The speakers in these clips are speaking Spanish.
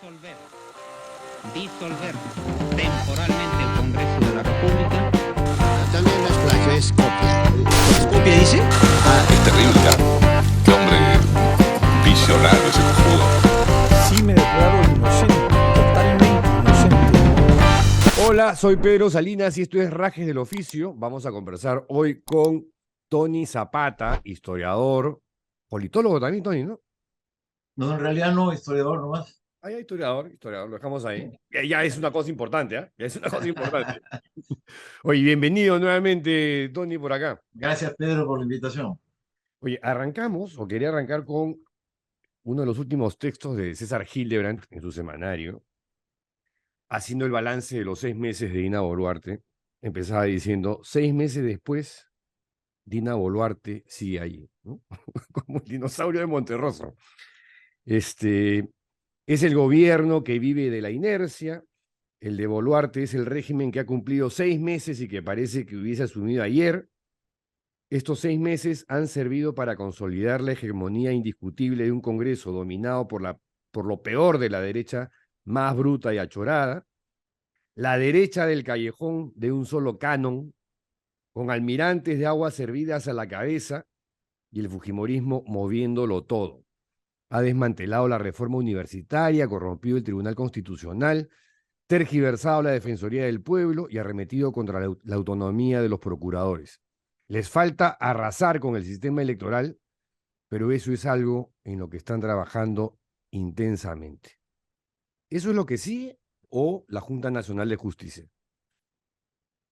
disolver temporalmente el Congreso de la República. También las playas Skopje. ¿Skopje dice? Es terrible, ¿ah? Qué hombre visionario ese cojudo. Sí, me declaro inocente, totalmente inocente. Hola, soy Pedro Salinas y esto es Rajes del Oficio. Vamos a conversar hoy con Tony Zapata, historiador, politólogo también, Tony, ¿no? No, en realidad no, historiador nomás. Ah, ya, historiador, lo dejamos ahí. Ya es una cosa importante, ¿ah? Ya es una cosa importante. Oye, bienvenido nuevamente, Tony, por acá. Gracias, Pedro, por la invitación. Oye, quería arrancar con uno de los últimos textos de César Hildebrandt en su semanario, haciendo el balance de los 6 meses de Dina Boluarte. Empezaba diciendo, 6 meses después, Dina Boluarte sigue allí, ¿no? Como el dinosaurio de Monterroso. Es el gobierno que vive de la inercia. El de Boluarte es el régimen que ha cumplido 6 meses y que parece que hubiese asumido ayer. Estos 6 meses han servido para consolidar la hegemonía indiscutible de un Congreso dominado por lo peor de la derecha más bruta y achorada, la derecha del callejón de un solo canon, con almirantes de aguas servidas a la cabeza y el fujimorismo moviéndolo todo. Ha desmantelado la reforma universitaria, corrompido el Tribunal Constitucional, tergiversado la Defensoría del Pueblo y arremetido contra la autonomía de los procuradores. Les falta arrasar con el sistema electoral, pero eso es algo en lo que están trabajando intensamente. ¿Eso es lo que sigue o la Junta Nacional de Justicia?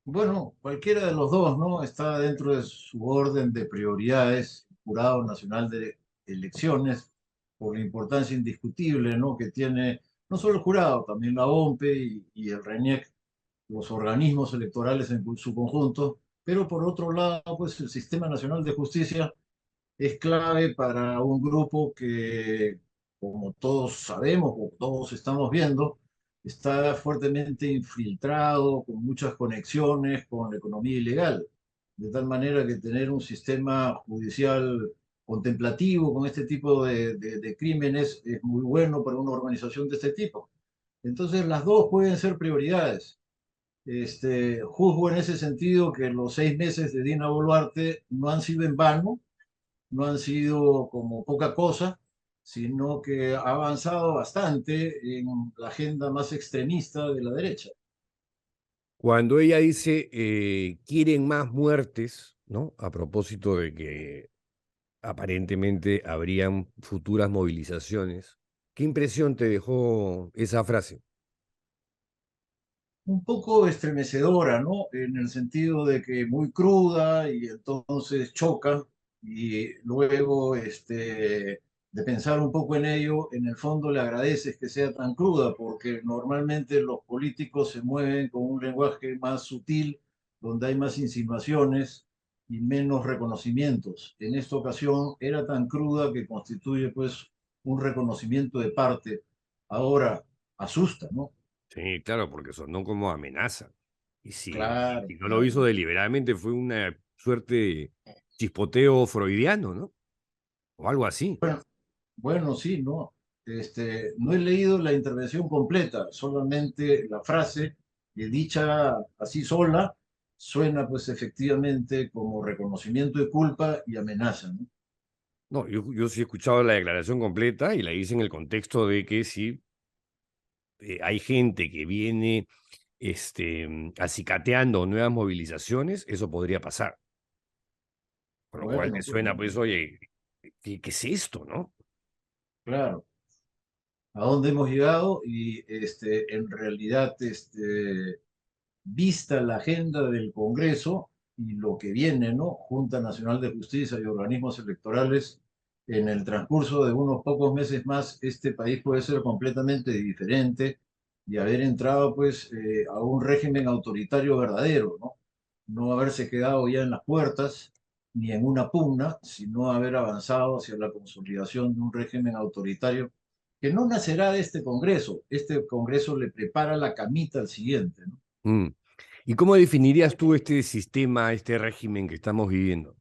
Bueno, cualquiera de los dos, ¿no? Está dentro de su orden de prioridades, Jurado Nacional de Elecciones, por la importancia indiscutible, ¿no? Que tiene no solo el jurado, también la OMPE y el RENIEC, los organismos electorales en su conjunto, pero por otro lado, pues el Sistema Nacional de Justicia es clave para un grupo que, como todos sabemos o todos estamos viendo, está fuertemente infiltrado, con muchas conexiones con la economía ilegal, de tal manera que tener un sistema judicial contemplativo con este tipo de crímenes es muy bueno para una organización de este tipo. Entonces, las dos pueden ser prioridades. Juzgo en ese sentido que los 6 meses de Dina Boluarte no han sido en vano, no han sido como poca cosa, sino que ha avanzado bastante en la agenda más extremista de la derecha. Cuando ella dice quieren más muertes, ¿no? A propósito de que aparentemente habrían futuras movilizaciones, ¿qué impresión te dejó esa frase? Un poco estremecedora, ¿no? En el sentido de que muy cruda y entonces choca y luego de pensar un poco en ello, en el fondo le agradeces que sea tan cruda porque normalmente los políticos se mueven con un lenguaje más sutil, donde hay más insinuaciones y menos reconocimientos. En esta ocasión era tan cruda que constituye pues un reconocimiento de parte. Ahora asusta, ¿no? Sí, claro, porque sonó como amenaza. Y Claro, si no lo claro. hizo deliberadamente, fue una suerte de chispoteo freudiano, ¿no? O algo así. Bueno, sí, no. No he leído la intervención completa, solamente la frase dicha así sola suena pues efectivamente como reconocimiento de culpa y amenaza, ¿no? No, yo sí he escuchado la declaración completa y la hice en el contexto de que si hay gente que viene acicateando nuevas movilizaciones, eso podría pasar. Con lo cual me Bueno, pues suena, pues, oye, ¿qué es esto, no? claro, a dónde hemos llegado y en realidad vista la agenda del Congreso y lo que viene, ¿no? Junta Nacional de Justicia y organismos electorales, en el transcurso de unos pocos meses más, este país puede ser completamente diferente y haber entrado, pues, a un régimen autoritario verdadero, ¿no? No haberse quedado ya en las puertas ni en una pugna, sino haber avanzado hacia la consolidación de un régimen autoritario que no nacerá de este Congreso. Este Congreso le prepara la camita al siguiente, ¿no? Mm. ¿Y cómo definirías tú este sistema, este régimen que estamos viviendo?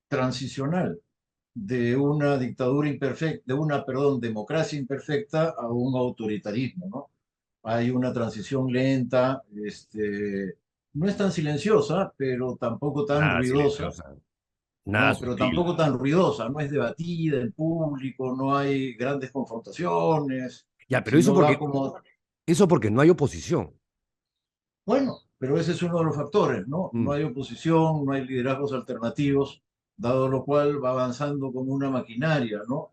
Transicional. de una dictadura imperfecta, democracia imperfecta a un autoritarismo, ¿no? Hay una transición lenta, no es tan silenciosa, pero tampoco tan Nada ruidosa, silenciosa, nada no, pero sutil. tampoco tan ruidosa, no es debatida en público, no hay grandes confrontaciones, Ya, pero sino va como, eso porque no hay oposición. bueno, pero ese es uno de los factores, ¿no? No Mm, hay oposición, no hay liderazgos alternativos, dado lo cual va avanzando como una maquinaria, ¿no?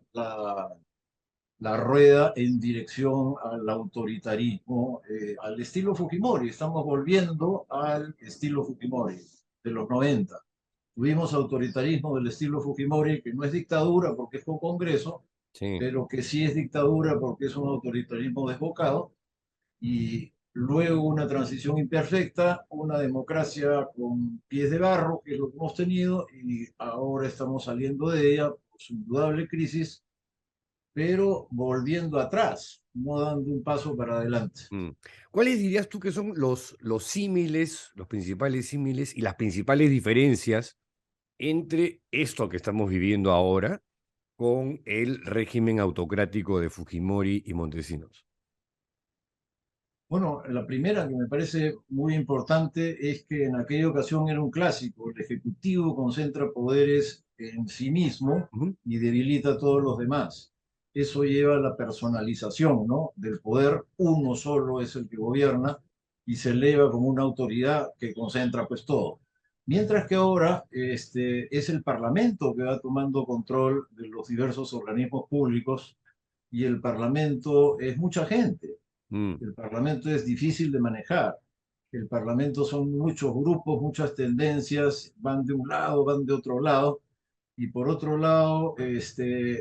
La rueda en dirección al autoritarismo, al estilo Fujimori. Estamos volviendo al estilo Fujimori de los 90. Tuvimos autoritarismo del estilo Fujimori, que no es dictadura porque es con Congreso, sí. pero que sí es dictadura porque es un autoritarismo desbocado, y luego una transición imperfecta, una democracia con pies de barro, que es lo que hemos tenido, y ahora estamos saliendo de ella por su indudable crisis, pero volviendo atrás, no dando un paso para adelante. Mm. ¿Cuáles dirías tú que son los símiles, los principales símiles y las principales diferencias entre esto que estamos viviendo ahora con el régimen autocrático de Fujimori y Montesinos? Bueno, la primera que me parece muy importante es que en aquella ocasión era un clásico. El Ejecutivo concentra poderes en sí mismo Ujú. y debilita a todos los demás. Eso lleva a la personalización, ¿no? Del poder. Uno solo es el que gobierna y se eleva como una autoridad que concentra pues todo. Mientras que ahora es el Parlamento que va tomando control de los diversos organismos públicos, y el Parlamento es mucha gente. Mm. El Parlamento es difícil de manejar. El Parlamento son muchos grupos, muchas tendencias, van de un lado, van de otro lado. Y por otro lado,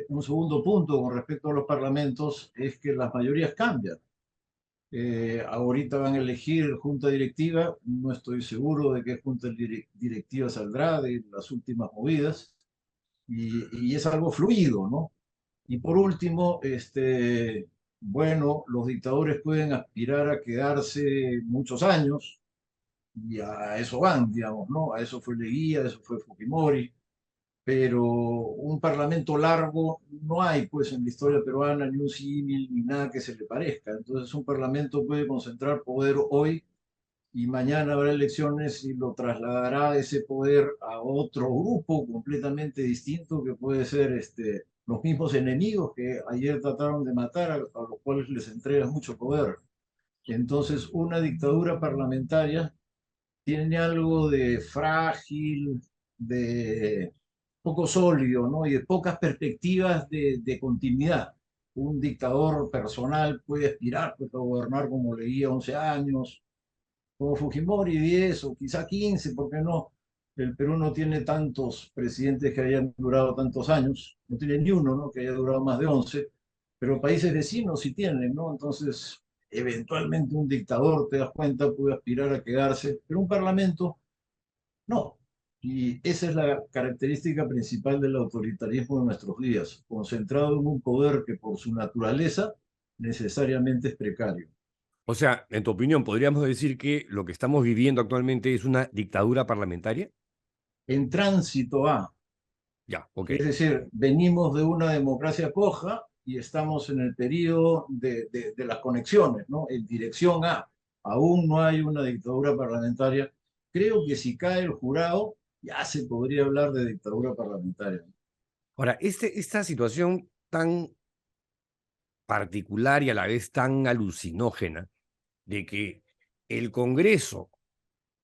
un segundo punto con respecto a los parlamentos es que las mayorías cambian. Ahorita van a elegir junta directiva, no estoy seguro de qué junta directiva saldrá de las últimas movidas, y es algo fluido, ¿no? Y por último, bueno, los dictadores pueden aspirar a quedarse muchos años, y a eso van, digamos, ¿no? A eso fue Leguía, a eso fue Fujimori, pero un parlamento largo no hay, pues, en la historia peruana ni un símil ni nada que se le parezca. Entonces, un parlamento puede concentrar poder hoy y mañana habrá elecciones y lo trasladará ese poder a otro grupo completamente distinto, que puede ser los mismos enemigos que ayer trataron de matar, a los cuales les entrega mucho poder. Entonces, una dictadura parlamentaria tiene algo de frágil, de poco sólido, ¿no? Y de pocas perspectivas de continuidad. Un dictador personal puede aspirar, pues, a gobernar como Leguía 11 años, como Fujimori 10 o quizá 15, ¿por qué no? El Perú no tiene tantos presidentes que hayan durado tantos años, no tiene ni uno, ¿no? Que haya durado más de 11, pero países vecinos sí tienen, ¿no? Entonces, eventualmente un dictador, te das cuenta, puede aspirar a quedarse, pero un parlamento no. Y esa es la característica principal del autoritarismo de nuestros días, concentrado en un poder que por su naturaleza necesariamente es precario. O sea, en tu opinión, ¿podríamos decir que lo que estamos viviendo actualmente es una dictadura parlamentaria? En tránsito a, Ya, ok. es decir, venimos de una democracia coja y estamos en el periodo de las conexiones, ¿no? En dirección a, aún no hay una dictadura parlamentaria. Creo que si cae el jurado, ya se podría hablar de dictadura parlamentaria. Ahora, esta situación tan particular y a la vez tan alucinógena de que el Congreso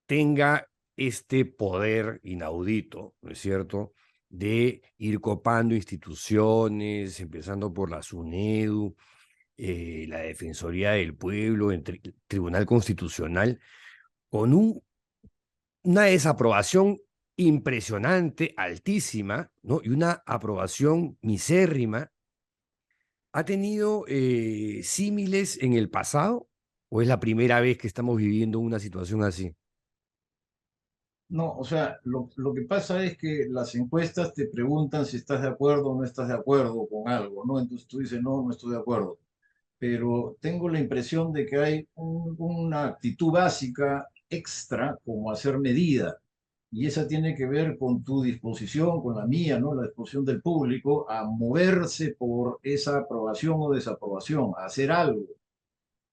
tenga este poder inaudito, ¿no es cierto?, de ir copando instituciones, empezando por la SUNEDU, la Defensoría del Pueblo, el Tribunal Constitucional, con una desaprobación impresionante, altísima, ¿no? Y una aprobación misérrima. ¿Ha tenido símiles en el pasado o es la primera vez que estamos viviendo una situación así? No, o sea, lo que pasa es que las encuestas te preguntan si estás de acuerdo o no estás de acuerdo con algo, ¿no? Entonces tú dices, no, no estoy de acuerdo. Pero tengo la impresión de que hay una actitud básica extra, como hacer medida. y esa tiene que ver con tu disposición, con la mía, ¿no? La disposición del público a moverse por esa aprobación o desaprobación, a hacer algo.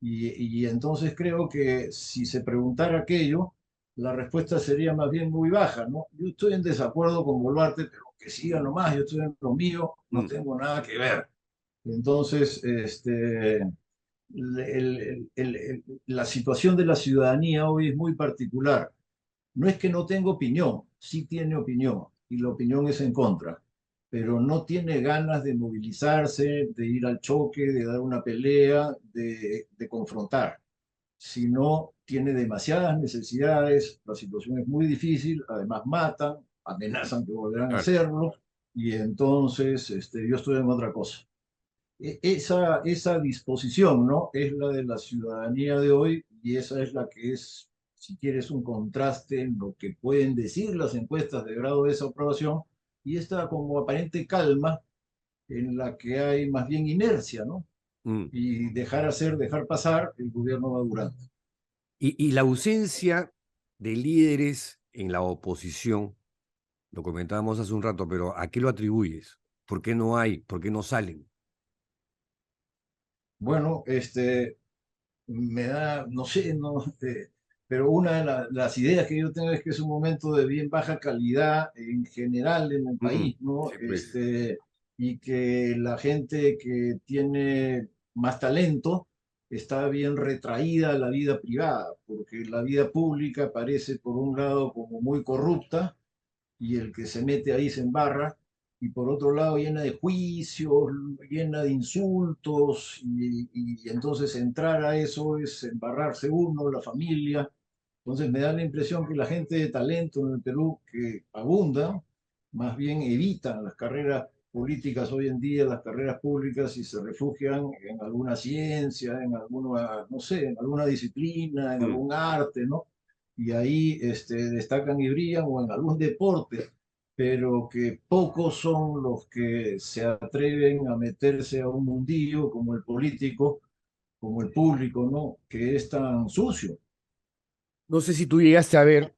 Y entonces creo que si se preguntara aquello, la respuesta sería más bien muy baja, ¿no? Yo estoy en desacuerdo con Boluarte, pero que siga nomás, yo estoy en lo mío, no tengo nada que ver. Entonces, la situación de la ciudadanía hoy es muy particular. No es que no tenga opinión, sí tiene opinión, y la opinión es en contra, pero no tiene ganas de movilizarse, de ir al choque, de dar una pelea, de confrontar, sino tiene demasiadas necesidades, la situación es muy difícil, además matan, amenazan que volverán a Claro. hacerlo, y entonces yo estoy en otra cosa. Esa disposición, ¿no? Es la de la ciudadanía de hoy y esa es la que es, si quieres, un contraste en lo que pueden decir las encuestas de grado de desaprobación y esta como aparente calma en la que hay más bien inercia, ¿no? Mm. Y dejar hacer, dejar pasar, el gobierno va durando. Y la ausencia de líderes en la oposición, lo comentábamos hace un rato, pero ¿a qué lo atribuyes? ¿Por qué no hay? ¿Por qué no salen? Bueno, me da, no sé, no, pero una de las ideas que yo tengo es que es un momento de bien baja calidad en general en el país, ¿no? Sí, pues. Y que la gente que tiene más talento está bien retraída a la vida privada, porque la vida pública parece, por un lado, como muy corrupta, y el que se mete ahí se embarra, y por otro lado llena de juicios, llena de insultos, y entonces entrar a eso es embarrarse uno, la familia. Entonces me da la impresión que la gente de talento en el Perú, que abunda, más bien evitan las carreras políticas hoy en día, las carreras públicas, y se refugian en alguna ciencia, en alguna, no sé, en alguna disciplina, en algún arte, ¿no? Y ahí destacan y brillan, o en algún deporte, pero que pocos son los que se atreven a meterse a un mundillo como el político, como el público, ¿no? Que es tan sucio. No sé si tú llegaste a ver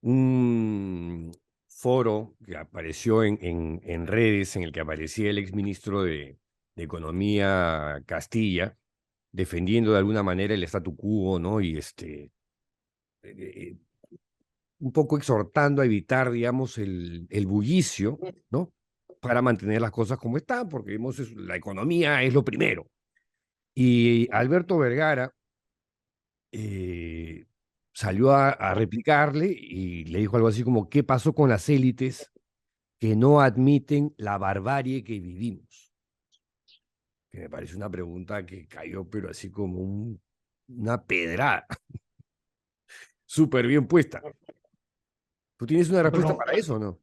un foro que apareció en redes en el que aparecía el exministro de Economía Castilla defendiendo de alguna manera el statu quo, ¿no? Y eh, un poco exhortando a evitar, digamos, el bullicio, ¿no? Para mantener las cosas como están, porque vemos, la economía es lo primero. Y Alberto Vergara eh, salió a replicarle y le dijo algo así como, ¿qué pasó con las élites que no admiten la barbarie que vivimos? Que me parece una pregunta que cayó, pero así como una pedrada, súper bien puesta. ¿Tú tienes una respuesta Bueno, para eso o no?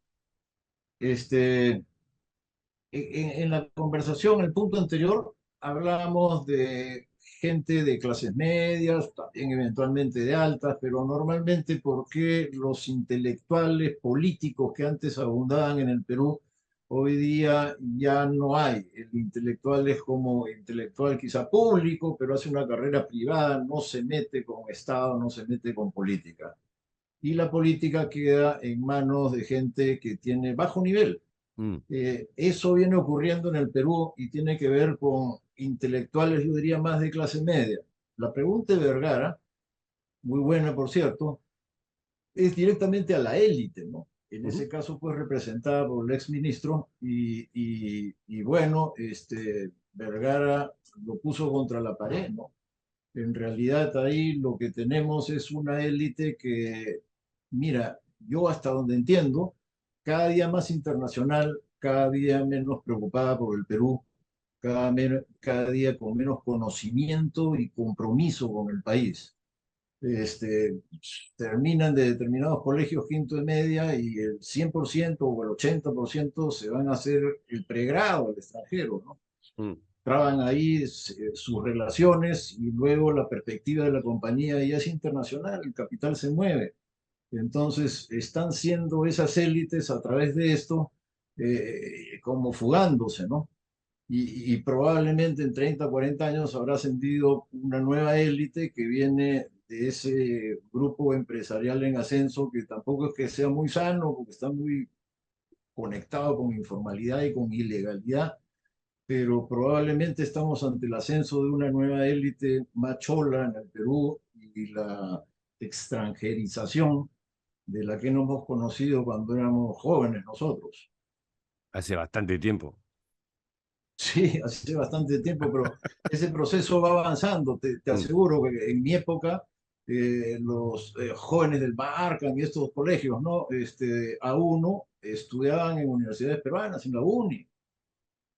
en la conversación, el punto anterior, hablábamos de gente de clases medias, también eventualmente de altas, pero normalmente porque los intelectuales políticos que antes abundaban en el Perú, hoy día ya no hay. El intelectual es como intelectual quizá público, pero hace una carrera privada, no se mete con Estado, no se mete con política. Y la política queda en manos de gente que tiene bajo nivel. Mm. Eso viene ocurriendo en el Perú y tiene que ver con intelectuales, yo diría, más de clase media. La pregunta de Vergara, muy buena por cierto, es directamente a la élite, ¿no? En Ujú. ese caso, pues representada por el exministro y bueno, Vergara lo puso contra la pared, ¿no? En realidad ahí lo que tenemos es una élite que, mira, yo hasta donde entiendo, cada día más internacional, cada día menos preocupada por el Perú, cada día con menos conocimiento y compromiso con el país. Terminan de determinados colegios quinto de media y el 100% o el 80% se van a hacer el pregrado al extranjero, ¿no? Mm. Traban ahí sus relaciones y luego la perspectiva de la compañía ya es internacional, el capital se mueve. Entonces, están siendo esas élites a través de esto como fugándose, ¿no? Y probablemente en 30, 40 años habrá ascendido una nueva élite que viene de ese grupo empresarial en ascenso, que tampoco es que sea muy sano, porque está muy conectado con informalidad y con ilegalidad, pero probablemente estamos ante el ascenso de una nueva élite machola en el Perú y la extranjerización de la que no hemos conocido cuando éramos jóvenes nosotros. Hace bastante tiempo. Sí, hace bastante tiempo, pero ese proceso va avanzando. Te aseguro que en mi época los jóvenes del Marcan y estos colegios, ¿no? A1 estudiaban en universidades peruanas, en la UNI.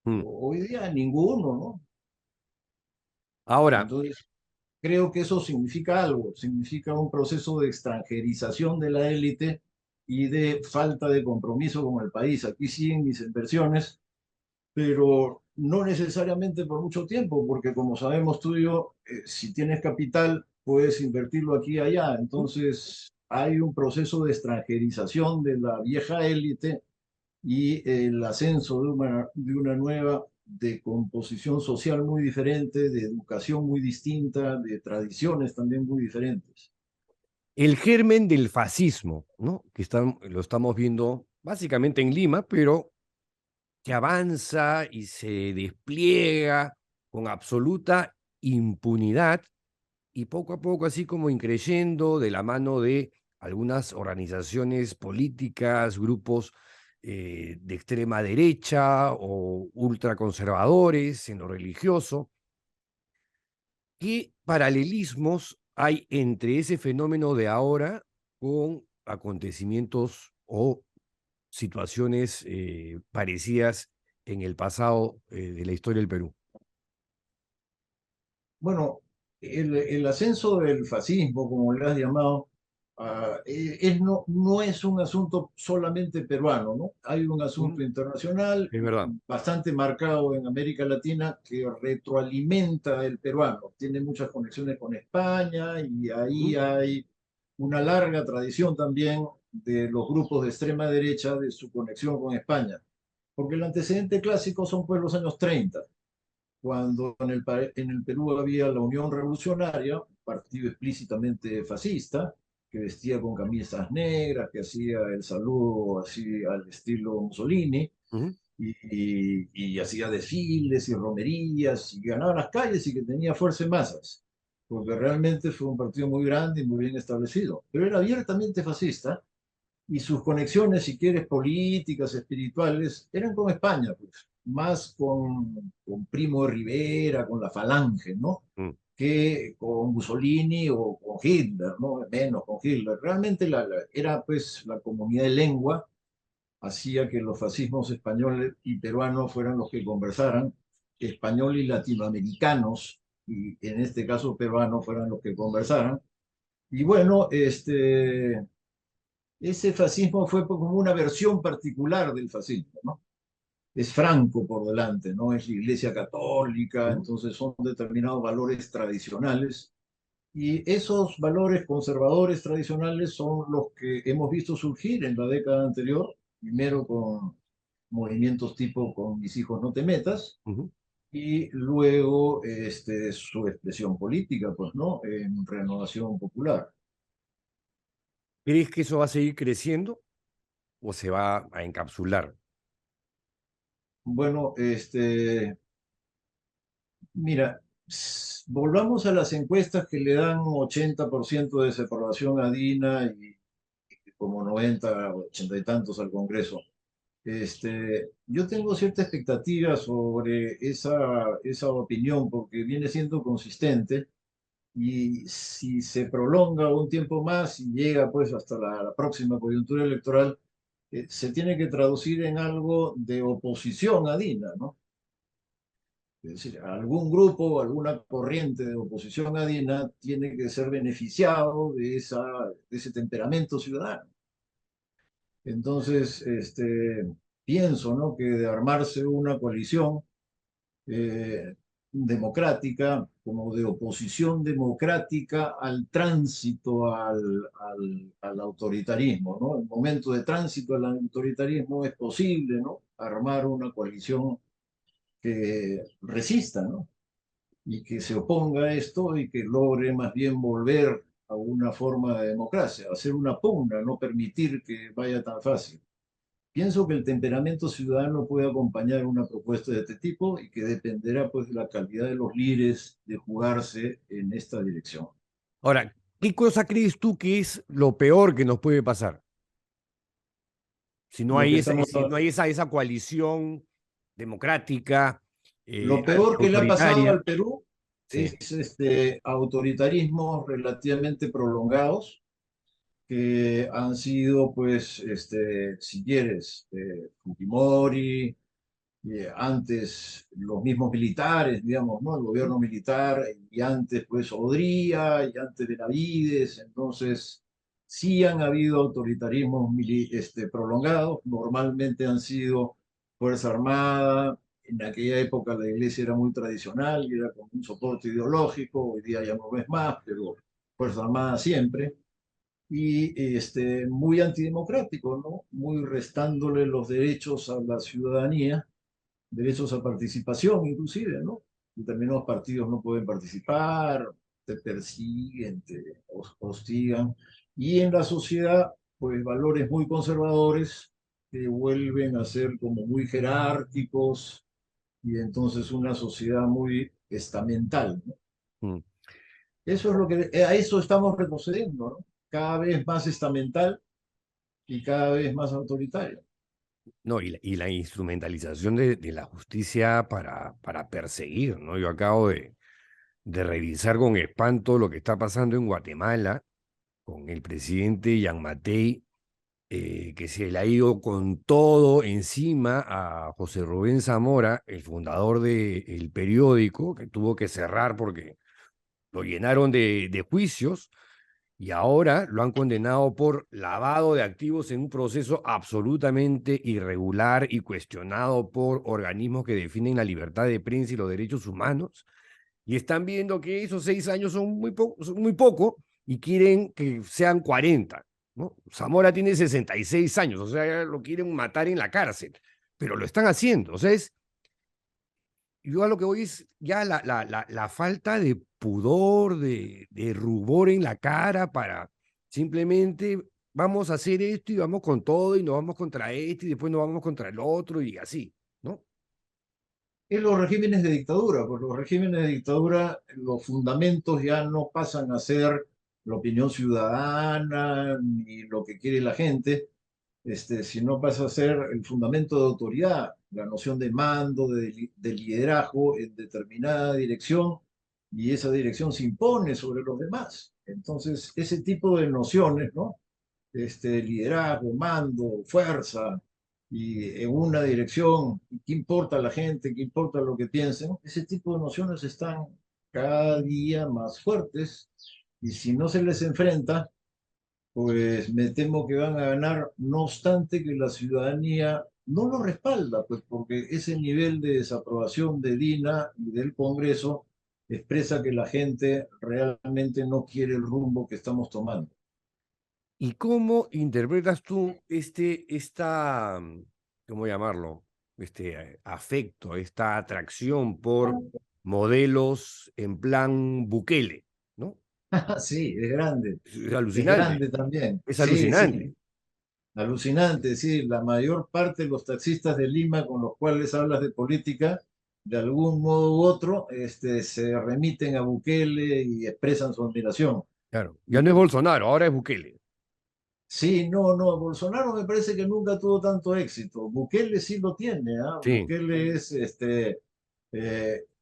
Mm. Hoy día ninguno, ¿no? Ahora, Entonces, creo que eso significa algo, significa un proceso de extranjerización de la élite y de falta de compromiso con el país. Aquí siguen mis inversiones, pero no necesariamente por mucho tiempo, porque como sabemos tú y yo, si tienes capital, puedes invertirlo aquí y allá. Entonces, hay un proceso de extranjerización de la vieja élite y el ascenso de una nueva, de composición social muy diferente, de educación muy distinta, de tradiciones también muy diferentes. el germen del fascismo, ¿no? Lo estamos viendo básicamente en Lima, pero que avanza y se despliega con absoluta impunidad y poco a poco, así como increyendo de la mano de algunas organizaciones políticas, grupos de extrema derecha o ultraconservadores en lo religioso. ¿Qué paralelismos hay entre ese fenómeno de ahora con acontecimientos o situaciones parecidas en el pasado de la historia del Perú? Bueno, el ascenso del fascismo, como le has llamado, no es un asunto solamente peruano, ¿no? Hay un asunto internacional Es verdad. bastante marcado en América Latina que retroalimenta el peruano. Tiene muchas conexiones con España y ahí hay una larga tradición también de los grupos de extrema derecha de su conexión con España. Porque el antecedente clásico son pues los años 30, cuando en el Perú había la Unión Revolucionaria, un partido explícitamente fascista, que vestía con camisas negras, que hacía el saludo así al estilo Mussolini, Ujú. y hacía desfiles y romerías, y ganaba las calles y que tenía fuerza en masas, porque realmente fue un partido muy grande y muy bien establecido, pero era abiertamente fascista, y sus conexiones, si quieres, políticas, espirituales, eran con España, pues, más con Primo de Rivera, con la Falange, ¿no? Mm. Que con Mussolini o con Hitler, ¿no? Menos con Hitler. Realmente era pues la comunidad de lengua, hacía que los fascismos españoles y peruanos fueran los que conversaran, español y latinoamericanos, y en este caso peruanos fueran los que conversaran. Y bueno, ese fascismo fue como una versión particular del fascismo, ¿no? Es Franco por delante, ¿no? Es la Iglesia Católica, entonces son determinados valores tradicionales. Y esos valores conservadores tradicionales son los que hemos visto surgir en la década anterior, primero con movimientos tipo Con mis hijos no te metas, Ujú. y luego su expresión política, pues, ¿no? En Renovación Popular. ¿Crees que eso va a seguir creciendo o se va a encapsular? Bueno, mira, volvamos a las encuestas que le dan 80% de desaprobación a Dina y como 90, 80 y tantos al Congreso. Yo tengo cierta expectativa sobre esa opinión porque viene siendo consistente y si se prolonga un tiempo más y llega pues hasta la próxima coyuntura electoral, se tiene que traducir en algo de oposición a Dina, ¿no? Es decir, algún grupo, alguna corriente de oposición a Dina tiene que ser beneficiado de ese temperamento ciudadano. Entonces, pienso, ¿no? Que de armarse una coalición eh, democrática, como de oposición democrática al tránsito al autoritarismo, ¿no? En momento de tránsito al autoritarismo es posible, ¿no? Armar una coalición que resista, ¿no? Y que se oponga a esto y que logre más bien volver a una forma de democracia, hacer una pugna, no permitir que vaya tan fácil. Pienso que el temperamento ciudadano puede acompañar una propuesta de este tipo y que dependerá pues de la calidad de los líderes de jugarse en esta dirección. Ahora, ¿qué cosa crees tú que es lo peor que nos puede pasar? Si no Lo hay que esa, estamos, si no hay esa coalición democrática, lo peor que le ha pasado autoritaria. al Perú Sí. es autoritarismos relativamente prolongados que han sido, pues, si quieres, Fujimori, antes los mismos militares, digamos, ¿no? El gobierno militar, y antes, pues, Odría, y antes Benavides. Entonces, sí han habido autoritarismos prolongados, normalmente han sido Fuerza Armada. En aquella época la iglesia era muy tradicional y era como un soporte ideológico, hoy día ya no lo es más, pero Fuerza Armada siempre. Y muy antidemocrático, ¿no? Muy restándole los derechos a la ciudadanía, derechos a participación inclusive, ¿no? Determinados partidos no pueden participar, te persiguen, te hostigan. Y en la sociedad, pues valores muy conservadores que vuelven a ser como muy jerárquicos y entonces una sociedad muy estamental, ¿no? Mm. Eso es lo que, a eso estamos retrocediendo, ¿no? Cada vez más estamental y cada vez más autoritaria. No, y la instrumentalización de la justicia para perseguir, ¿no? Yo acabo de revisar con espanto lo que está pasando en Guatemala con el presidente Gianmatei, que se le ha ido con todo encima a José Rubén Zamora, el fundador del periódico, que tuvo que cerrar porque lo llenaron de juicios. Y ahora lo han condenado por lavado de activos en un proceso absolutamente irregular y cuestionado por organismos que definen la libertad de prensa y los derechos humanos. Y están viendo que esos 6 años son muy poco y quieren que sean 40, ¿no? Zamora tiene 66 años, o sea, lo quieren matar en la cárcel, pero lo están haciendo. O sea, yo a lo que voy es ya la falta de pudor, de rubor en la cara para simplemente vamos a hacer esto y vamos con todo y nos vamos contra este y después nos vamos contra el otro y así, ¿no? En los regímenes de dictadura, pues los regímenes de dictadura, los fundamentos ya no pasan a ser la opinión ciudadana ni lo que quiere la gente, sino pasa a ser el fundamento de autoridad, la noción de mando, de liderazgo en determinada dirección, y esa dirección se impone sobre los demás. Entonces, ese tipo de nociones, ¿no? Liderazgo, mando, fuerza, y en una dirección, ¿qué importa la gente? ¿Qué importa lo que piensen? Ese tipo de nociones están cada día más fuertes, y si no se les enfrenta, pues me temo que van a ganar, no obstante que la ciudadanía no lo respalda, pues porque ese nivel de desaprobación de Dina y del Congreso expresa que la gente realmente no quiere el rumbo que estamos tomando. ¿Y cómo interpretas tú ¿cómo llamarlo? Afecto, esta atracción por modelos en plan Bukele, ¿no? Sí, es grande. Es Es alucinante, grande también. es Sí, alucinante. sí. Alucinante, sí. La mayor parte de los taxistas de Lima con los cuales hablas de política, de algún modo u otro, se remiten a Bukele y expresan su admiración. Claro, ya no es Bolsonaro, ahora es Bukele. Sí, no, no, Bolsonaro me parece que nunca tuvo tanto éxito. Bukele sí lo tiene, ¿ah? Sí, Bukele es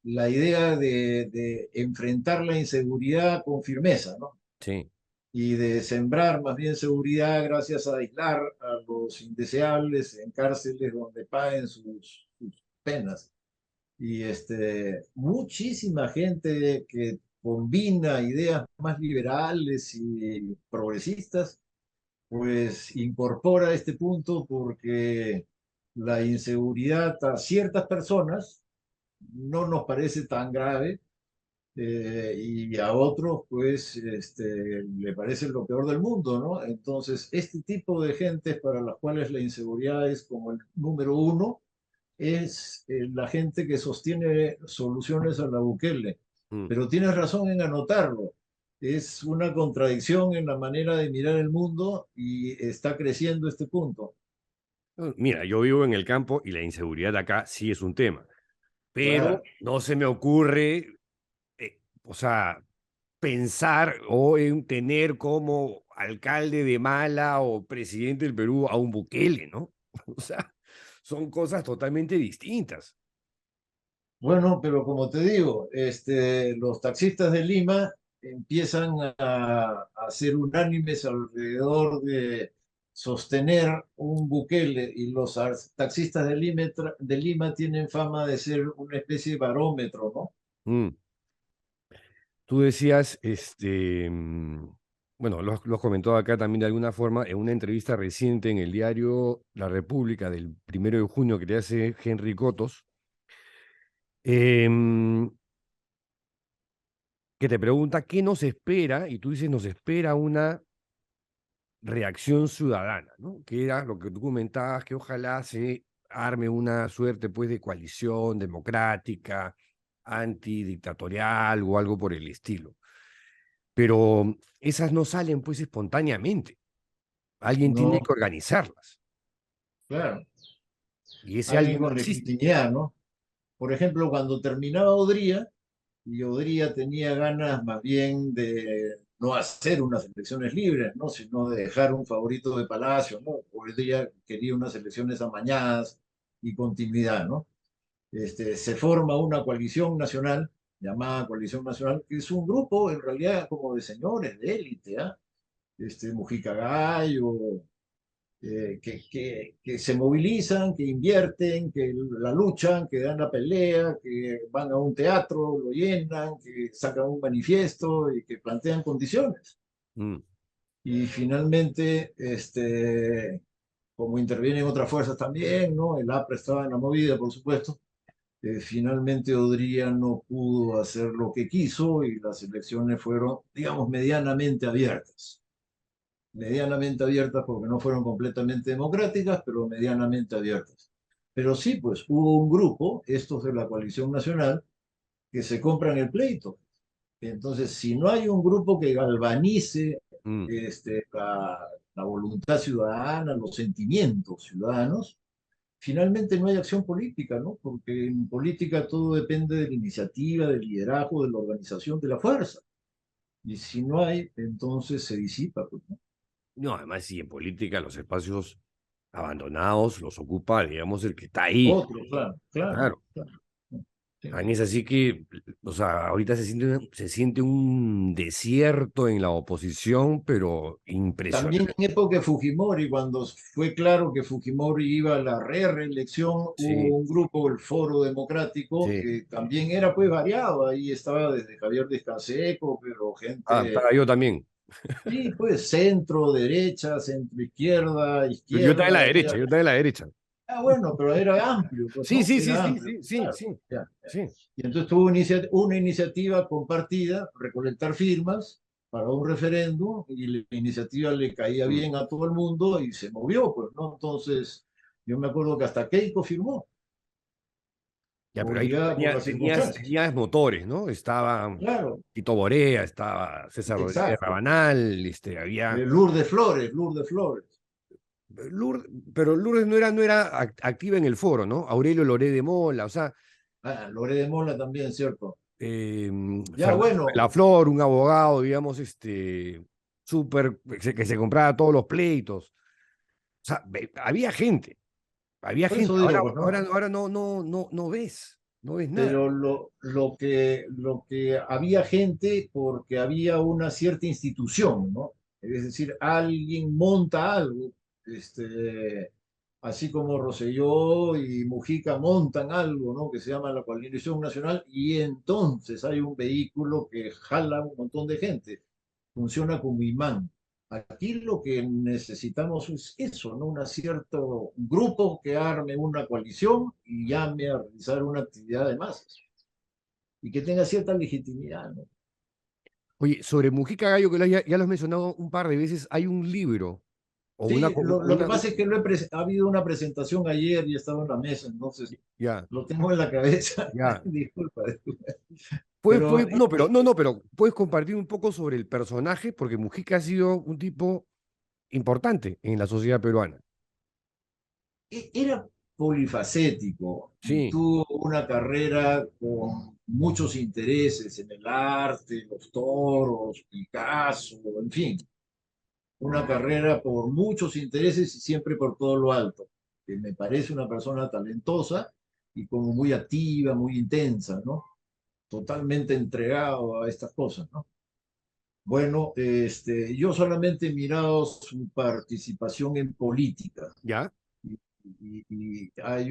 la idea de enfrentar la inseguridad con firmeza, ¿no? sí. Y de sembrar más bien seguridad gracias a aislar a los indeseables en cárceles donde paguen sus penas. Y muchísima gente que combina ideas más liberales y progresistas, pues incorpora este punto porque la inseguridad a ciertas personas no nos parece tan grave, y a otros pues le parece lo peor del mundo, ¿no? Entonces, este tipo de gentes para las cuales la inseguridad es como el número uno, es la gente que sostiene soluciones a la Bukele. Mm. Pero tienes razón en anotarlo. Es una contradicción en la manera de mirar el mundo y está creciendo este punto. Mira, yo vivo en el campo y la inseguridad acá sí es un tema, pero Claro. no se me ocurre, o sea, pensar o en tener como alcalde de Mala o presidente del Perú a un Bukele, ¿no? O sea, son cosas totalmente distintas. Bueno, pero como te digo, los taxistas de Lima empiezan a ser unánimes alrededor de sostener un Bukele y los taxistas de Lima tienen fama de ser una especie de barómetro, ¿no? Mm. Tú decías, bueno, lo has comentado acá también de alguna forma en una entrevista reciente en el diario La República del 1 de junio que te hace Henry Cotos, em, que te pregunta qué nos espera, y tú dices, nos espera una reacción ciudadana, ¿no? Que era lo que tú comentabas, que ojalá se arme una suerte, pues, de coalición democrática, antidictatorial o algo por el estilo. Pero esas no salen, pues, espontáneamente. Alguien tiene No, que organizarlas. claro, Y ese alguien alguien no con existe. legitimidad, ¿no? Por ejemplo, cuando terminaba Odría, y Odría tenía ganas más bien de no hacer unas elecciones libres, ¿no? Sino de dejar un favorito de Palacio, ¿no? Odría quería unas elecciones amañadas y continuidad, ¿no? Se forma una coalición nacional, llamada Coalición Nacional, que es un grupo en realidad como de señores de élite, ¿ah? Mujica Gallo, que se movilizan, que invierten, que la luchan, que dan la pelea, que van a un teatro, lo llenan, que sacan un manifiesto y que plantean condiciones. Mm. Y finalmente, como intervienen otras fuerzas también, ¿no? El APRA estaba en la movida, por supuesto. Finalmente Odría no pudo hacer lo que quiso y las elecciones fueron, digamos, medianamente abiertas porque no fueron completamente democráticas, pero medianamente abiertas. Pero sí, pues hubo un grupo, estos de la coalición nacional, que se compran el pleito. Entonces, si no hay un grupo que galvanice Mm. la voluntad ciudadana, los sentimientos ciudadanos, finalmente no hay acción política, ¿no? Porque en política todo depende de la iniciativa, del liderazgo, de la organización, de la fuerza. Y si no hay, entonces se disipa, pues, ¿no? No, además, sí, en política los espacios abandonados los ocupa, digamos, el que está ahí. Otro, claro, claro, Claro. claro. Sí. Tan es así que, o sea, ahorita se siente un desierto en la oposición, pero También impresionante. en época de Fujimori, cuando fue claro que Fujimori iba a la reelección, Sí, hubo un grupo, el Foro Democrático, sí. que también era pues variado. Ahí estaba desde Javier Descanseco, pero Ah, gente, estaba yo también. sí, pues centro, derecha, centro izquierda, Pero yo estaba en la izquierda, derecha, había. yo estaba en la derecha. Ah, bueno, pero era amplio, pues, Sí, ¿no? sí, sí, Era sí, amplio, sí, sí, claro. sí, Ya. sí. Y entonces tuvo una iniciativa compartida, recolectar firmas para un referéndum, y la iniciativa le caía Mm. bien a todo el mundo y se movió, pues, ¿no? Entonces, yo me acuerdo que hasta Keiko firmó, Ya, pero ahí tú obligada por las circunstancias. tenías motores, ¿no? Estaba Claro, Tito Borea, estaba César Rodríguez exacto. Rabanal, había Lourdes Flores. Lourdes, pero Lourdes no era activa en el foro, ¿no? Aurelio Loré de Mola, o sea, Ah, Loré de Mola también, ¿cierto? Ya, Fernando de bueno, la Flor, un abogado, digamos, súper, que se compraba todos los pleitos. O sea, había gente, había por gente. eso digo, pues, ¿no? Ahora no ves nada. Pero lo que había gente porque había una cierta institución, ¿no? Es decir, alguien monta algo, así como Rosselló y Mujica montan algo, ¿no? Que se llama la Coalición Nacional, y entonces hay un vehículo que jala un montón de gente, funciona como imán. Aquí lo que necesitamos es eso, ¿no? Un cierto grupo que arme una coalición y llame a realizar una actividad de masas y que tenga cierta legitimidad, ¿no? Oye, sobre Mujica Gallo, que ya lo has mencionado un par de veces, hay un libro o Sí, lo que pasa es que ha habido una presentación ayer y estaba en la mesa, entonces ya, lo tengo en la cabeza. ya. Disculpa. Pero Pero puedes compartir un poco sobre el personaje, porque Mujica ha sido un tipo importante en la sociedad peruana. era polifacético y Sí, tuvo una carrera con muchos intereses en el arte, los toros, Picasso, en fin, una carrera por muchos intereses y siempre por todo lo alto, que me parece una persona talentosa y como muy activa, muy intensa, ¿no? Totalmente entregado a estas cosas, ¿no? Bueno, yo solamente he mirado su participación en política ¿ya? y hay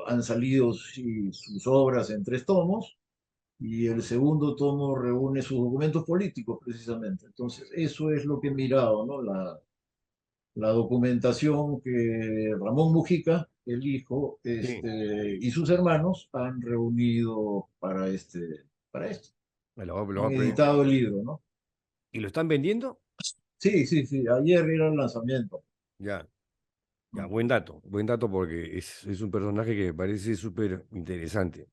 han salido sí, sus obras en 3 tomos y el segundo tomo reúne sus documentos políticos precisamente. Entonces, eso es lo que he mirado, ¿no? La documentación que Ramón Mujica, el hijo, Sí. y sus hermanos han reunido para esto. Lo Han voy a pedir. editado el libro, ¿no? ¿Y lo están vendiendo? Sí, sí, sí. Ayer era el lanzamiento. Ya, ya, buen dato porque es un personaje que me parece súper interesante.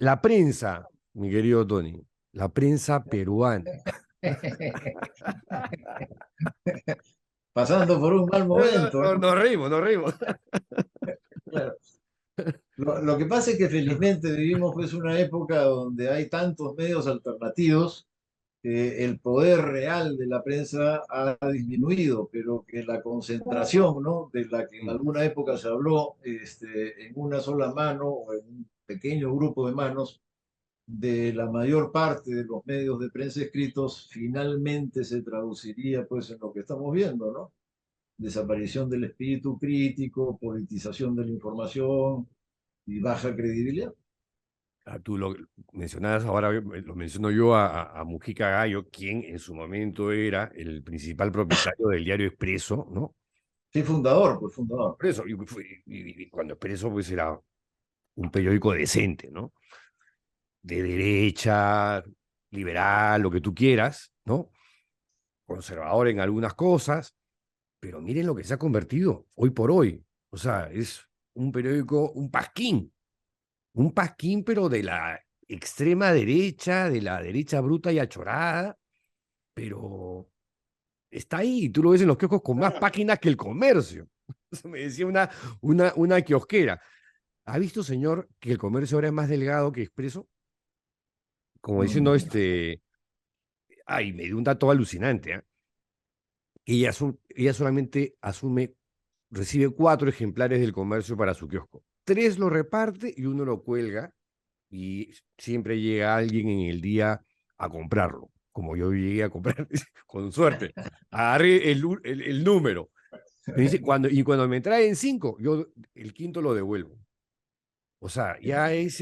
La prensa, mi querido Tony, la prensa peruana. Pasando por un mal momento, ¿no? Nos reímos, nos reímos. Claro. Lo que pasa es que felizmente vivimos pues una época donde hay tantos medios alternativos que el poder real de la prensa ha disminuido, pero que la concentración, ¿no? De la que en Mm. alguna época se habló, en una sola mano o en un pequeño grupo de manos, de la mayor parte de los medios de prensa escritos, finalmente se traduciría pues en lo que estamos viendo, ¿no? Desaparición del espíritu crítico, politización de la información y baja credibilidad. Tú lo mencionabas ahora, lo menciono yo a Mujica Gallo, quien en su momento era el principal propietario del diario Expreso, ¿no? Sí, fundador, pues fundador. Por eso, y cuando Expreso pues era un periódico decente, ¿no? De derecha, liberal, lo que tú quieras, ¿no? Conservador en algunas cosas, pero miren lo que se ha convertido hoy por hoy. O sea, es un periódico, un pasquín, pero de la extrema derecha, de la derecha bruta y achorada, pero está ahí, tú lo ves en los kioscos con más páginas que el comercio. Eso me decía una kiosquera. ¿Ha visto, señor, que el comercio ahora es más delgado que Expreso? Como diciendo, Mm, ay, me dio un dato alucinante, ¿eh? Ella solamente recibe 4 ejemplares del comercio para su kiosco. 3 lo reparte y 1 lo cuelga y siempre llega alguien en el día a comprarlo, como yo llegué a comprar, con suerte. Agarré el número. Me dice, cuando me traen 5, yo el quinto lo devuelvo. O sea, ya es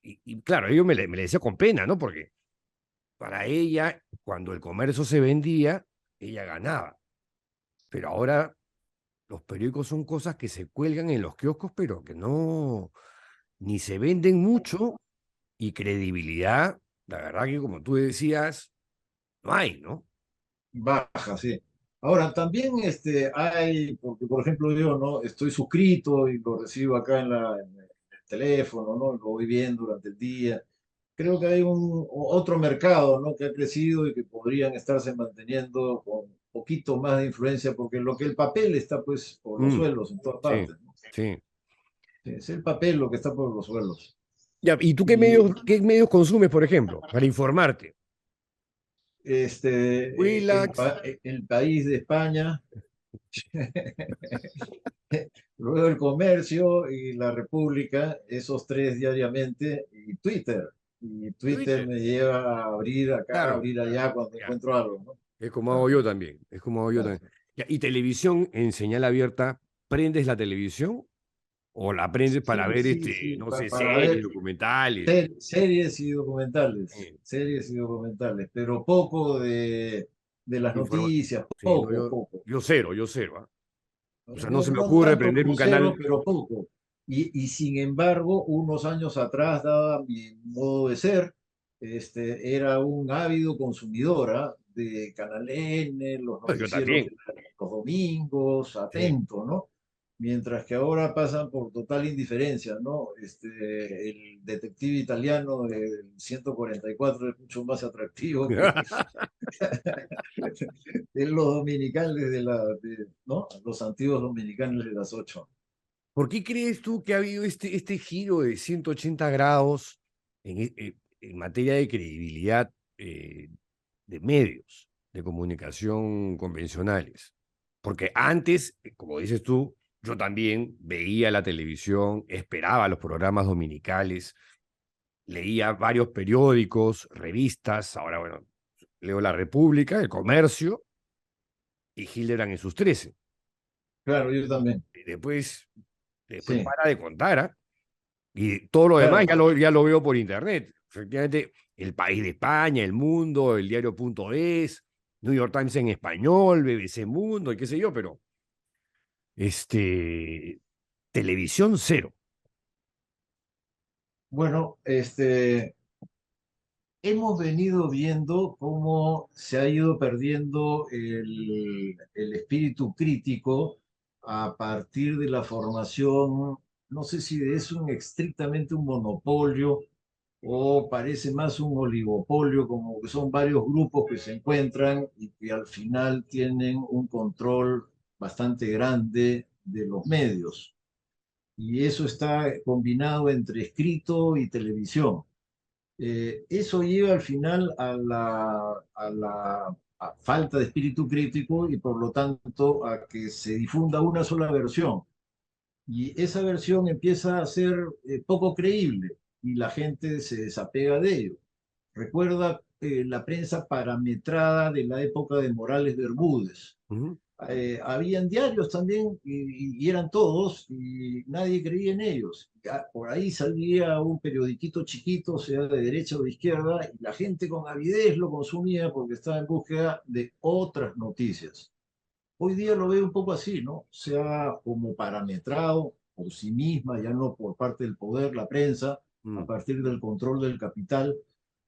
y claro, ellos me le decía con pena, ¿no? Porque para ella, cuando el comercio se vendía, ella ganaba. Pero ahora los periódicos son cosas que se cuelgan en los kioscos, pero que no, ni se venden mucho y credibilidad, la verdad que como tú decías, no hay, ¿no? baja, sí. Ahora, también hay, porque por ejemplo yo no estoy suscrito y lo recibo acá en el teléfono, ¿no? Lo voy viendo durante el día. Creo que hay otro mercado, ¿no? Que ha crecido y que podrían estarse manteniendo con un poquito más de influencia, porque lo que el papel está pues por los Mm, suelos en todas sí, partes, ¿no? sí. Es el papel lo que está por los suelos. Ya, ¿y tú Y qué medios consumes, por ejemplo, para informarte? Willax, el país de España, luego el comercio y la República, esos 3 diariamente, y Twitter. Y Twitter Twitter, me lleva a abrir acá, a claro. abrir allá cuando Ya, encuentro algo, ¿no? es como hago Claro, yo también, es como hago yo claro. también. Ya, ¿y televisión en señal abierta? ¿Prendes la televisión o la prendes para Sí, ver, sí, sí, no sé, para series, ver documentales? series Sí, series y documentales, pero poco de las informa- noticias, sí, no, poco. yo cero, ¿ah? O sea, no No, se me no ocurre tanto prender como un cero, canal. pero poco. Y sin embargo, unos años atrás, dada mi modo de ser, era un ávido consumidora de Canal N, los No, yo noticieros también. de los domingos, Sí, atento, ¿no? mientras que ahora pasan por total indiferencia, ¿no? El detective italiano del 144 es mucho más atractivo que los dominicales ¿no? Los antiguos dominicales de las 8. ¿Por qué crees tú que ha habido este giro de 180 grados en materia de credibilidad de medios de comunicación convencionales? Porque antes, como dices tú, yo también veía la televisión, esperaba los programas dominicales, leía varios periódicos, revistas, ahora bueno, leo La República, El Comercio y Hildebrand en sus 13. Claro, yo también. Y después Sí, para de contar, ¿ah? Y todo lo demás claro. ya lo veo por internet. Efectivamente, El País de España, El Mundo, El Diario.es, New York Times en español, BBC Mundo y qué sé yo, pero televisión cero. Bueno, hemos venido viendo cómo se ha ido perdiendo el espíritu crítico a partir de la formación, no sé si es estrictamente un monopolio o parece más un oligopolio, como que son varios grupos que se encuentran y que al final tienen un control bastante grande de los medios. Y eso está combinado entre escrito y televisión. Eso lleva al final a falta de espíritu crítico y por lo tanto a que se difunda una sola versión. Y esa versión empieza a ser poco creíble y la gente se desapega de ello. Recuerda la prensa parametrada de la época de Morales Bermúdez. Ujú. Habían diarios también y eran todos y nadie creía en ellos. Por ahí salía un periodiquito chiquito, sea de derecha o de izquierda, y la gente con avidez lo consumía porque estaba en búsqueda de otras noticias. Hoy día lo veo un poco así, ¿no? Sea como parametrado por sí misma, ya no por parte del poder, la prensa, a Mm. partir del control del capital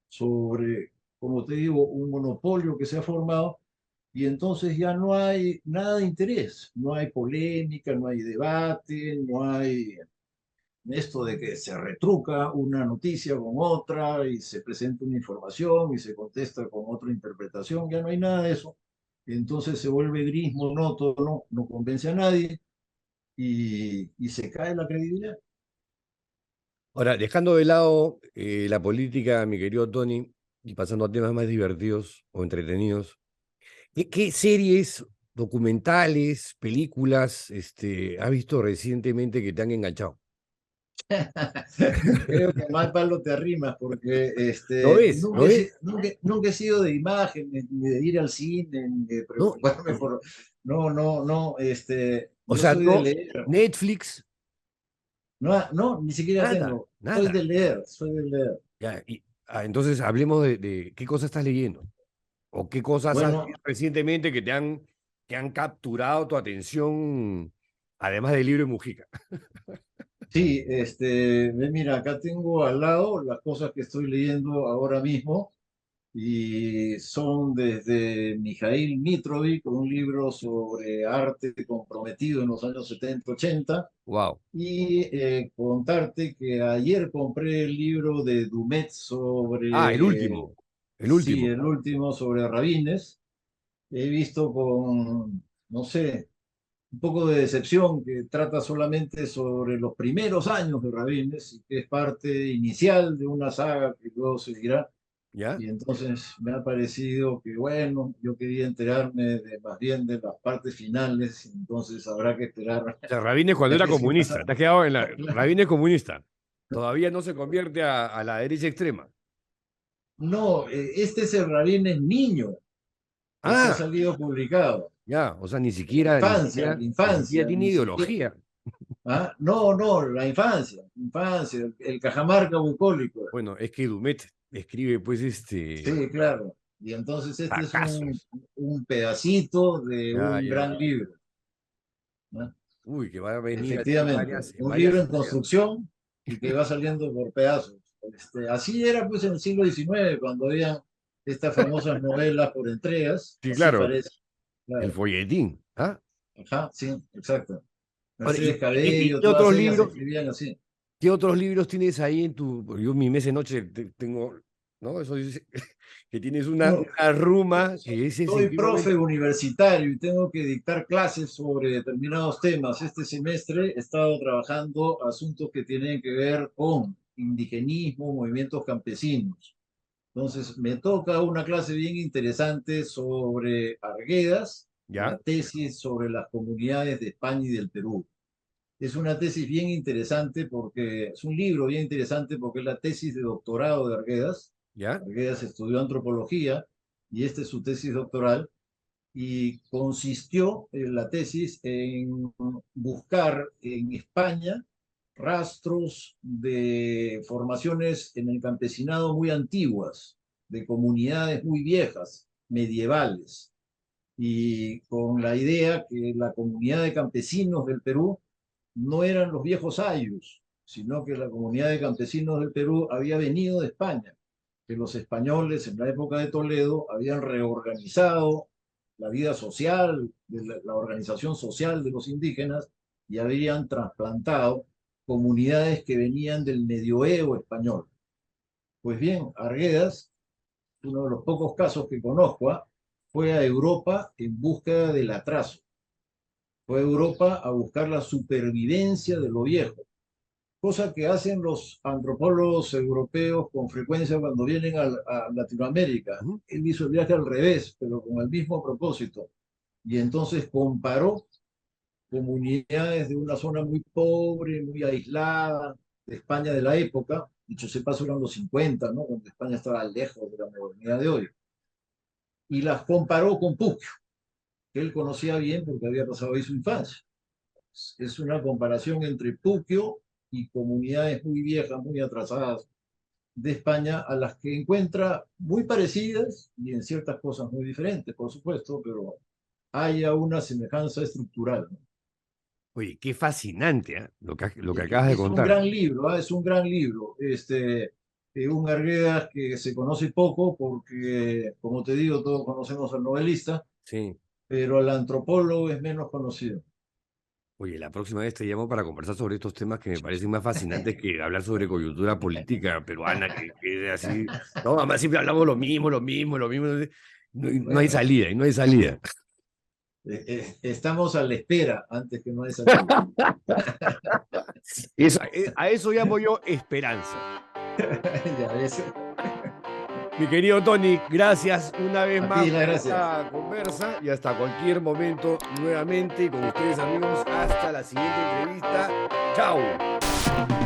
sobre, como te digo, un monopolio que se ha formado y entonces ya no hay nada de interés, no hay polémica, no hay debate, no hay esto de que se retruca una noticia con otra y se presenta una información y se contesta con otra interpretación, ya no hay nada de eso. Entonces se vuelve gris, monótono, no convence a nadie y se cae la credibilidad. Ahora, dejando de lado la política, mi querido Tony, y pasando a temas más divertidos o entretenidos, ¿qué series, documentales, películas has visto recientemente que te han enganchado? Creo que mal palo te arrimas porque ¿Lo ves? ¿Lo ves? nunca he sido de imágenes, ni de ir al cine, ni de No, preocuparme por... No, no, no, o yo sea, soy de no, leer. Netflix, No, no, ni siquiera nada, tengo. Soy nada. de leer, soy de leer. Ya, entonces hablemos de qué cosas estás leyendo o qué cosas has Bueno, leído recientemente que han capturado tu atención, además del libro de Mujica. sí, mira, acá tengo al lado las cosas que estoy leyendo ahora mismo y son desde Mijail Mitrovic, un libro sobre arte comprometido en los años 70-80, Wow. y contarte que ayer compré el libro de Dumet Ah, el sobre, último. El sí, último. el último sobre Rabines. He visto con, no sé, un poco de decepción que trata solamente sobre los primeros años de Rabines y que es parte inicial de una saga que luego seguirá. ¿Ya? Y entonces me ha parecido que, bueno, yo quería enterarme más bien de las partes finales, entonces habrá que esperar O sea, Rabines cuando a era que se pasa. comunista. Te has quedado en la. Rabines comunista. Todavía no se convierte a la derecha extrema. No, este es el Rabines niño, el que ha Ah, salido publicado. ya. O sea, La ni siquiera infancia, tiene ni siquiera. ideología. ¿Ah? No, no, la infancia, el Cajamarca bucólico. Bueno, es que Dumet escribe, pues, Sí, claro. Y entonces este es sacazos. un pedacito de Ya, un ya. gran libro, ¿no? Uy, que va a venir a tener Efectivamente, en un libro varias en ideas. construcción y que va saliendo por pedazos. Así era pues en el siglo XIX, cuando había estas famosas novelas por entregas, Sí, así claro. parece. El Claro. folletín. ¿Ah? Ajá, sí, exacto. Mercedes ¿Y Cabello, qué otros todas ellas libros? escribían así. ¿Qué otros libros tienes ahí en tu...? Porque yo mi mes de noche tengo, ¿no? Eso dice que tienes una, No, una ruma que es soy ¿en qué profe momento? universitario y tengo que dictar clases sobre determinados temas. Este semestre he estado trabajando asuntos que tienen que ver con indigenismo, movimientos campesinos. Entonces, me toca una clase bien interesante sobre Arguedas, la ¿Ya? tesis sobre las comunidades de España y del Perú. Es una tesis bien interesante porque es un libro bien interesante porque es la tesis de doctorado de Arguedas. ¿Ya? Arguedas estudió antropología y esta es su tesis doctoral y consistió en la tesis en buscar en España rastros de formaciones en el campesinado muy antiguas, de comunidades muy viejas, medievales, y con la idea que la comunidad de campesinos del Perú no eran los viejos ayllus, sino que la comunidad de campesinos del Perú había venido de España, que los españoles en la época de Toledo habían reorganizado la vida social, la organización social de los indígenas y habían trasplantado comunidades que venían del medioevo español. Pues bien, Arguedas, uno de los pocos casos que conozco, fue a Europa en búsqueda del atraso. Fue a Europa a buscar la supervivencia de lo viejo, cosa que hacen los antropólogos europeos con frecuencia cuando vienen a Latinoamérica. Ujú. Él hizo el viaje al revés, pero con el mismo propósito. Y entonces comparó comunidades de una zona muy pobre, muy aislada, de España de la época, dicho se paso eran los 50, ¿no? Cuando España estaba lejos de la modernidad de hoy, y las comparó con Puquio, que él conocía bien porque había pasado ahí su infancia. Es una comparación entre Puquio y comunidades muy viejas, muy atrasadas de España, a las que encuentra muy parecidas y en ciertas cosas muy diferentes, por supuesto, pero hay una semejanza estructural, ¿no? Oye, qué fascinante, ¿ah? Lo que acabas de Es un contar. gran libro, ¿ah? Es un gran libro. Un Arguedas que se conoce poco porque, como te digo, todos conocemos al novelista, Sí. pero al antropólogo es menos conocido. Oye, la próxima vez te llamo para conversar sobre estos temas que me parecen más fascinantes que hablar sobre coyuntura política peruana, que es así. No, además siempre hablamos lo mismo, lo mismo, lo mismo. No hay Bueno, salida, y no hay salida. estamos a la espera antes que no haya salida. A eso llamo yo esperanza. Ya ves. Mi querido Tony, gracias una vez A más ti las por gracias. esta conversa y hasta cualquier momento nuevamente con ustedes amigos. Hasta la siguiente entrevista. Chao.